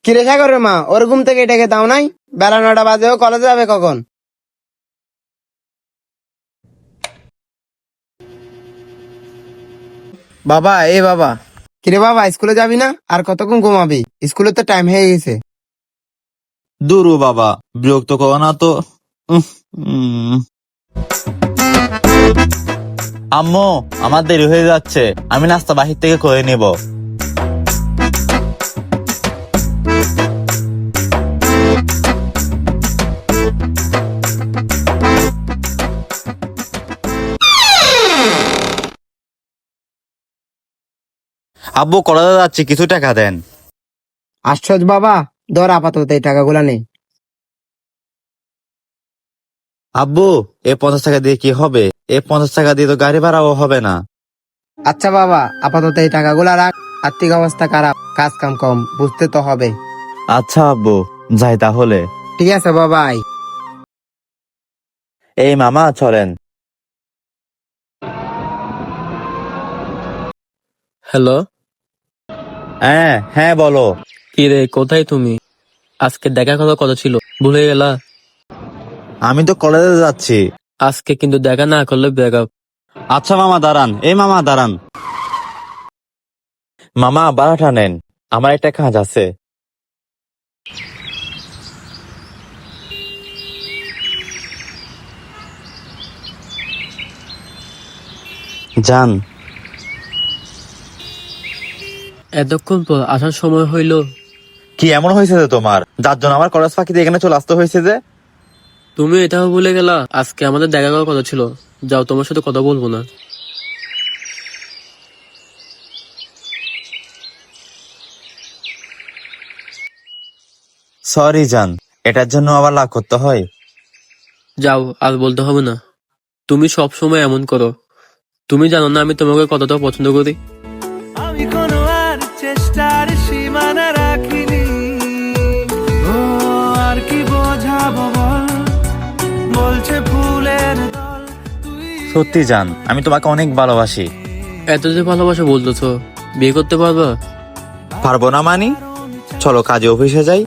কিরে সাগরের মা, ওর ঘুম থেকে ডেকে দাও নাই? বেলা 9টা বাজে, ও কলেজে যাবে কখন? বাবা, বাবা। কিরে বাবা, স্কুলে যাবি না? আর কতক্ষণ ঘুমাবি? স্কুলে তো টাইম হয়ে গেছে। দূর বাবা, বিরক্ত করো না তো। উহ, উম। আম্মু, আমার দেরি হয়ে যাচ্ছে, আমি নাস্তা বাহির থেকে করে নেব। আব্বু, কলেজে যাচ্ছি, কিছু টাকা দেন। আশ্চর্য বাবা, ধর আপাতত এই টাকাগুলা নেই। আব্বু, এই 50 টাকা দিয়ে কি হবে? এই 50 টাকা দিয়ে তো গাড়ি ভাড়াও হবে না। আচ্ছা বাবা, আপাতত এই টাকাগুলা রাখ। আর্থিক অবস্থা খারাপ, কাজ কাম কম, বুঝতে তো হবে। আচ্ছা আব্বু, যাই তাহলে। ঠিক আছে বাবা, আয়। এই মামা, চলেন। হ্যালো। হ্যাঁ হ্যাঁ, বলো। কি রে, কোথায় তুমি? আজকে দেখা করার কথা ছিল, ভুলে গেলা? আমি তো কলেজে যাচ্ছি। আজকে কিন্তু দেখা না করলে ব্রেকআপ। আচ্ছা মামা, দাঁড়ান। এই মামা, দাঁড়ান। মামা, ভাড়াটা নেন, আমার একটা কাজ আছে। যান। এতক্ষণ পর আসার সময় হইল। কি এমন হয়েছে যে তোমার, যার জন্য আমার কলেজ ফাঁকি দিয়ে এখানে চলে আসতে হয়েছে যে? তুমি এটাও ভুলে গেলা আজকে আমাদের দেখা করার কথা ছিল। যাও, তোমার সাথে কথা বলবো না। সরি জান, এটার জন্য আবার লাভ করতে হয়? যাও, আর বলতে হবে না। তুমি সব সময় এমন করো। তুমি জানো না আমি তোমাকে কতটা পছন্দ করি। আমি কোনো আর চেষ্টার সীমানা রাখিনি। ও আর কি বোঝাবো বল, বলছে ফুলের দল তুই। সত্যি জান, আমি তোমাকে অনেক ভালোবাসি। এত যে ভালোবাসা বলতেছো, বিয়ে করতে পারবা? পারবো না মানি? চলো কাজে অফিসে যাই।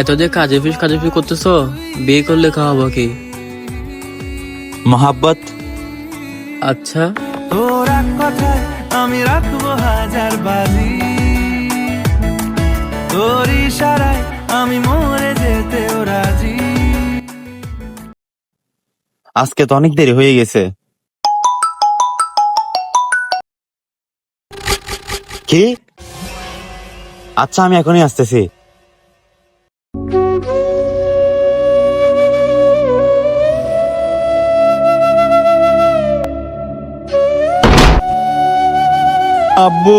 এত যে কাজে ফিস করতেছো, বিয়ে করলে খাওয়াবো কি? মোহাব্বত। আচ্ছা। তোর এক কথায় আমি রাখবো হাজার বাজি, তোর ইশারায় আমি মরে যেতেও রাজি। আজকে তো অনেক দেরি হয়ে গেছে। কি? আচ্ছা, আমি এখনই আসতেছি। আব্বু,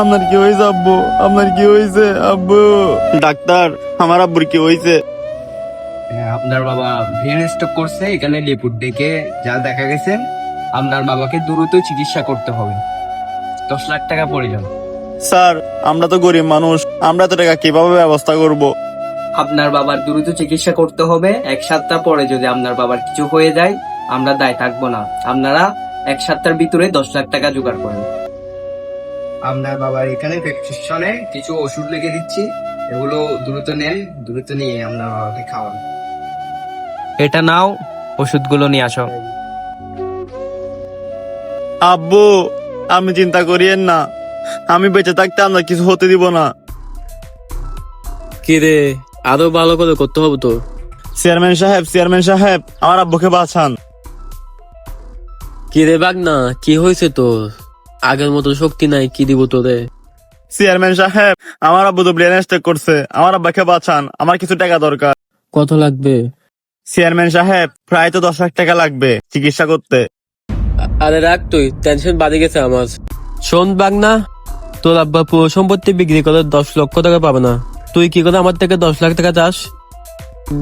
আপনার কি হয়েছে? আব্বু, আপনার কি হয়েছে? আব্বু, ডাক্তার, আমার আব্বুর কি হয়েছে? হ্যাঁ, আপনার বাবা ব্রেন স্ট্রোক করছে। এখানে রিপোর্ট দেখে যা দেখা গেছে, আপনার বাবাকে দ্রুত চিকিৎসা করতে হবে। 10 লাখ টাকা প্রয়োজন। স্যার, আমরা তো গরিব মানুষ, আমরা তো টাকা কিভাবে ব্যবস্থা করব? আপনার বাবার দ্রুত চিকিৎসা করতে হবে। 1 সপ্তাহ পরে যদি আপনার বাবার কিছু হয়ে যায়, আমরা দায় থাকবো না। আপনারা 1 সপ্তাহের ভিতরে 10 লাখ টাকা জোগাড় করেন। আপনার বাবার এখানে প্রেসক্রিপশনে কিছু ওষুধ লিখে দিচ্ছি, এগুলো দ্রুত নেন। দ্রুত নিয়ে আপনার বাবাকে খাওয়ান। এটা নাও, ওষুধগুলো নিয়ে আসো। আব্বু, আমি চিন্তা করিয়েন না, আমি বেঁচে থাকতে আপনার কিছু হতে দিব না। কি রে, আরো ভালো করে করতে হবে তো। চেয়ারম্যান সাহেব, চেয়ারম্যান সাহেব, আমার আব্বুকে বাঁচান। কি রে বাগনা, কি হয়েছে তোর? আগের মতো শক্তি নাই, কি দিব তোরে? চেয়ারম্যান সাহেব, আমার আব্বু তো ব্রেন স্ট্রোক করছে, আমার আব্বাকে বাঁচান, আমার কিছু টাকা দরকার। কত লাগবে? চেয়ারম্যান সাহেব, প্রায় তো 10 লাখ টাকা লাগবে চিকিৎসা করতে। আরে রাখ, তুই টেনশন বাড়ে গেছে আমার। শোন বাগনা, তোর আব্বা পুরো সম্পত্তি বিক্রি করে 10 লক্ষ টাকা পাবে না। তুই কি করে আমার থেকে 10 লাখ টাকা চাস?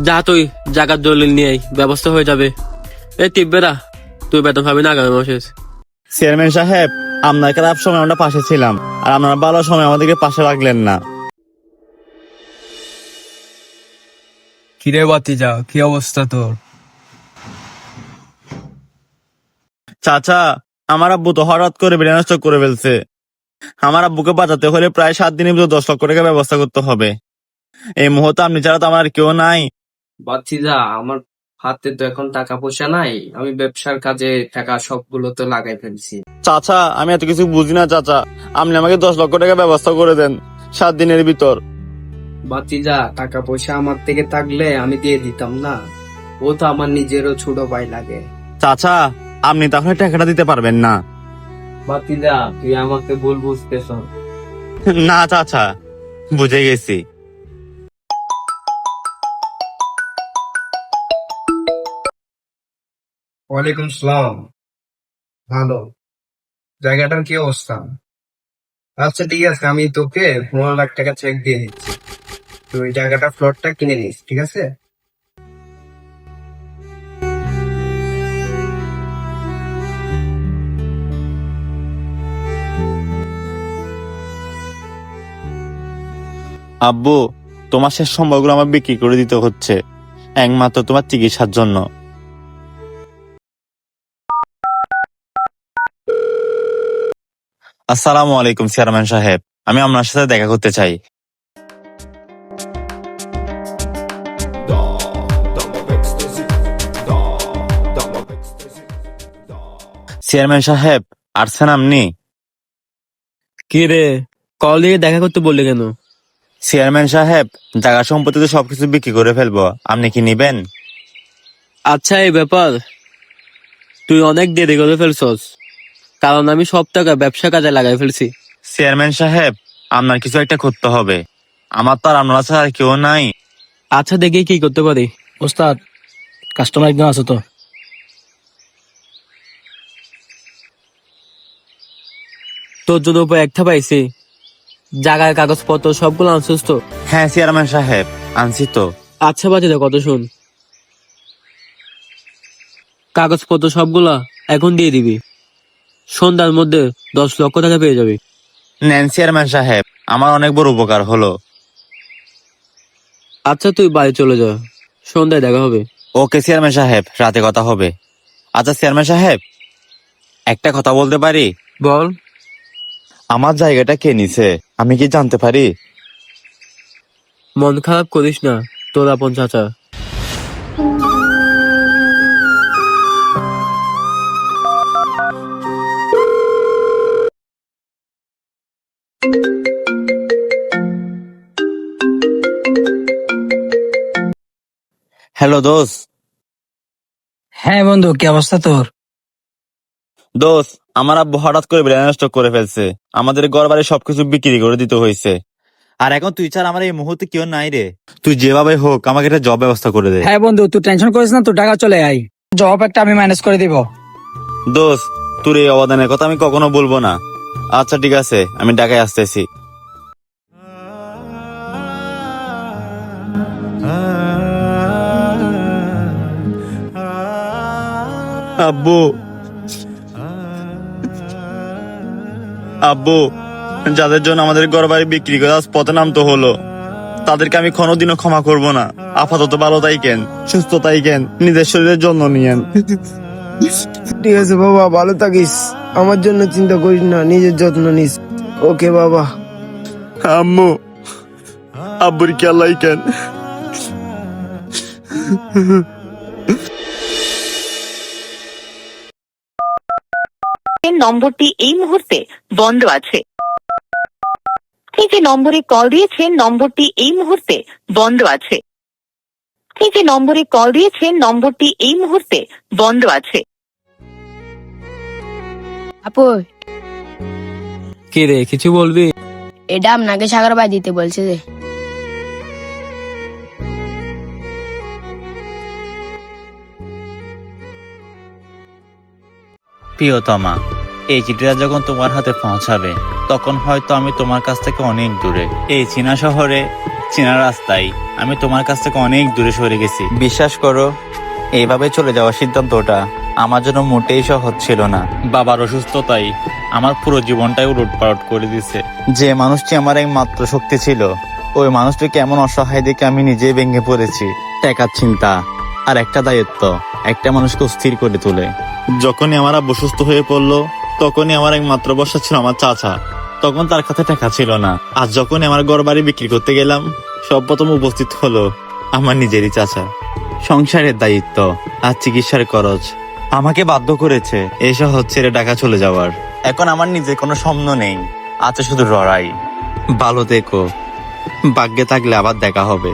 যা, তুই জায়গার দলিল নিয়ে আয়, ব্যবস্থা হয়ে যাবে। এই টিপবেরা, তুই বেতন পাবি না আগামী মাসে। চেয়ারম্যান সাহেব, আপনার খারাপ সময় আমরা পাশে ছিলাম, আর আপনার ভালো সময় আমাদেরকে পাশে রাখলেন না। কিরে বাতিজা, কি অবস্থা তোর? চাচা, আমার আব্বু তো হঠাৎ করে ব্রেন স্ট্রোক করে ফেলছে। আমার আব্বুকে বাঁচাতে হলে প্রায় 7 দিনের ভিতর 10 লক্ষ টাকা ব্যবস্থা করতে হবে। এই মুহূর্তে আপনি ছাড়া তো আমার আর কেউ নাই। বাতিজা, আমার হাতে তো এখন টাকা পয়সা নাই, আমি ব্যবসার কাজে টাকা সবগুলো তো লাগাই ফেলছি। চাচা, আমি এত কিছু বুঝি না চাচা, আপনি আমাকে 10 লক্ষ টাকা ব্যবস্থা করে দেন 7 দিনের ভিতর। বাতিজা, টাকা পয়সা আমার থেকে থাকলে আমি দিয়ে দিতাম না? ও তো আমার নিজেরও ছোট ভাই লাগে। চাচা, আপনি তাহলে টাকাটা দিতে পারবেন না? বাতিজা, তুই আমাকে ভুল বুঝতেছ। না চাচা, বুঝে গেছি। ওয়ালাইকুম সালাম। ভালো। জায়গাটার কি অবস্থা? আচ্ছা ঠিক আছে, আমি তোকে 15 লাখ টাকা চেক দিয়ে দিচ্ছি, তুই জায়গাটা ফ্লটটা কিনে নিস, ঠিক আছে? আব্বু, তোমার শেষ সম্বলগুলো আমার বিক্রি করে দিতে হচ্ছে একমাত্র তোমার চিকিৎসার জন্য। আসসালামু আলাইকুম চেয়ারম্যান সাহেব, আমি আপনার সাথে দেখা করতে চাই। চেয়ারম্যান সাহেব, আসছেন আপনি? কি রে, কল দিয়ে দেখা করতে বললি কেন? চেয়ারম্যান সাহেব, জায়গা সম্পত্তিতে সবকিছু বিক্রি করে ফেলবো, আপনি কি নিবেন? আচ্ছা, এই ব্যাপার, তুই অনেক দেরি করে ফেলছস, কারণ আমি সব টাকা ব্যবসা কাজে লাগাই ফেলছি। চেয়ারম্যান সাহেব, আপনার কিছু একটা করতে হবে, আমার তো আর আপনারা ছাড়া আর কেউ নাই। আচ্ছা, দেখি কি করতে পারি। ওস্তাদ, কাস্টমার একজন আছে তো? তোর জন্য উপর একটা পাইছি, জায়গার কাগজপত্র সবগুলো আনছিস তো? হ্যাঁ চেয়ারম্যান সাহেব, আনছি তো। আচ্ছা বাজে কত শুন, কাগজপত্র সবগুলা এখন দিয়ে দিবি, সন্ধ্যার মধ্যে 10 লক্ষ টাকা পেয়ে যাবি। নেন চেয়ারম্যান সাহেব, আমার অনেক বড় উপকার হলো। আচ্ছা, তুই বাড়ি চলে যা, সন্ধ্যায় দেখা হবে। ওকে চেয়ারম্যান সাহেব, রাতে কথা হবে। আচ্ছা চেয়ারম্যান সাহেব, একটা কথা বলতে পারি? বল। আমার জায়গাটা কে নিছে, আমি কি জানতে পারি? মন খারাপ করিস না, তোর আপন চাচা। হ্যালো দোস্ত। হ্যাঁ বন্ধু, কি অবস্থা তোর? দোস্ত, আমার আব্বু হঠাৎ করে ব্রেন স্ট্রোক করে ফেলছে, আমাদের ঘর বাড়ি সবকিছু বিক্রি করে দিতে হয়েছে, আর এখন তুই ছাড়া আমার এই মুহূর্তে কেউ নাই রে। তুই যেভাবে হোক আমাকে একটা জব ব্যবস্থা করে দে। হ্যাঁ বন্ধু, তুই টেনশন করিস না, তুই টাকা চলে আয়, জব একটা আমি ম্যানেজ করে দিব। দোস্ত, তোর এই অবদানের কথা আমি কখনো বলবো না। আচ্ছা ঠিক আছে, আমি ঢাকায় আসতেছি। আব্বু, আব্বু, যাদের জন্য আমাদের ঘর বাড়ি বিক্রি করে আজ পথে নামতে হলো, তাদেরকে আমি কোনোদিনও ক্ষমা করব না। আপাতত ভালো থাকেন, সুস্থ থাকেন, নিজের শরীরের যত্ন নিয়েন। ঠিক আছে বাবা, ভালো থাকিস, আমার জন্য চিন্তা করিস না, নিজের যত্ন নিস। ওকে বাবা। আম্মু, আব্বুর খেয়াল রাখেন। নম্বরটি এই মুহূর্তে বন্ধ আছে। আপনি যে নম্বরে কল দিয়েছেন নম্বরটি এই মুহূর্তে বন্ধ আছে। আপনি যে নম্বরে কল দিয়েছেন নম্বরটি এই মুহূর্তে বন্ধ আছে। আপু, কি রে, কিছু বলবি? এটা আপনাকে সাগর ভাই দিতে বলছে যে। প্রিয়তমা, এই চিঠিটা যখন তোমার হাতে পৌঁছাবে তখন হয়তো আমি তোমার কাছ থেকে অনেক দূরে, এই চীনা শহরে চীনা রাস্তায় আমি তোমার কাছ থেকে অনেক দূরে সরে গেছি। বিশ্বাস করো, এইভাবে চলে যাওয়ার সিদ্ধান্তটা আমার জন্য মোটেই সহজ ছিল না। বাবার অসুস্থতাই আমার পুরো জীবনটাই উলটপালট করে দিছে। যে মানুষটি আমার একমাত্র শক্তি ছিল, ওই মানুষটিকে এমন অসহায় দেখে আমি নিজেই ভেঙে পড়েছি। টাকার চিন্তা আর একটা দায়িত্ব একটা মানুষকে স্থির করে তোলে। যখনই আমার আব্বু সুস্থ হয়ে পড়লো, তখনই আমার একমাত্র ভরসা ছিল আমার চাচা। তখন তার কাছে টাকা ছিল না। আজ যখন আমার ঘর বাড়ি বিক্রি করতে গেলাম, সব প্রথম উপস্থিত হলো আমার নিজেরই চাচা। সংসারের দায়িত্ব আর চিকিৎসার খরচ আমাকে বাধ্য করেছে এই শহর ছেড়ে ঢাকা চলে যাওয়ার। এখন আমার নিজের কোনো স্বপ্ন নেই, আছে শুধু লড়াই। ভালো থেকো, ভাগ্যে থাকলে আবার দেখা হবে।